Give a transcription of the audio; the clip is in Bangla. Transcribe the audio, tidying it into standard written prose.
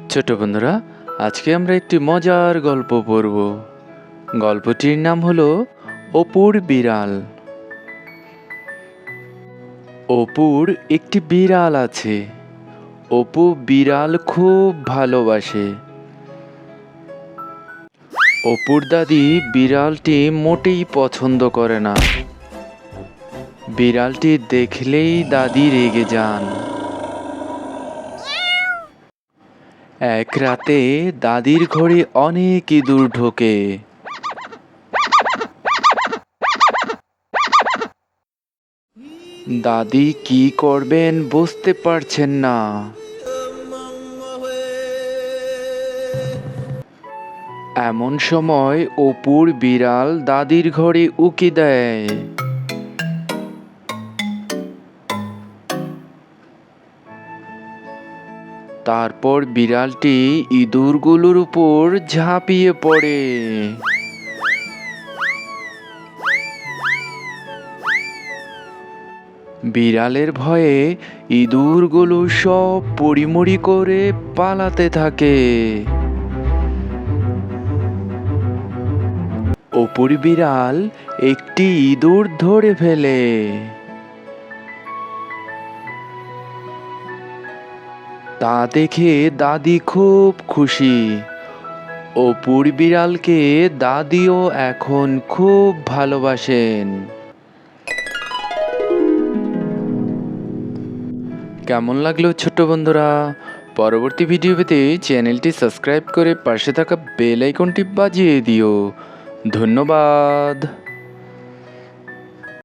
ছোট বন্ধুরা, আজকে আমরা একটি মজার গল্প পড়ব। গল্পটির নাম হলো অপুর বিড়াল। অপুর একটি বিড়াল আছে। অপু বিড়াল খুব ভালোবাসে। অপুর দাদি বিড়ালটি মোটেই পছন্দ করে না। বিড়ালটি দেখলেই দাদি রেগে যান। এক রাতে দাদির ঘরে অনেক ইঁদুর ঢোকে। দাদি কি করবেন বুঝতে পারছেন না। এমন সময় অপুর বিড়াল দাদির ঘরে উকি দেয়। তারপর বিড়ালটি ইঁদুরগুলোর উপর ঝাঁপিয়ে পড়ে। বিড়ালের ভয়ে ইঁদুরগুলো সব পড়িমড়ি করে পালাতে থাকে। অপুর বিড়াল একটি ইঁদুর ধরে ফেলে। তা দেখে দাদি খুব খুশি। অপুর বিড়ালকে দাদিও এখন খুব ভালোবাসেন। কেমন লাগলো ছোট্ট বন্ধুরা? পরবর্তী ভিডিও পেতে চ্যানেলটি সাবস্ক্রাইব করে পাশে থাকা বেল আইকনটি বাজিয়ে দিও। ধন্যবাদ।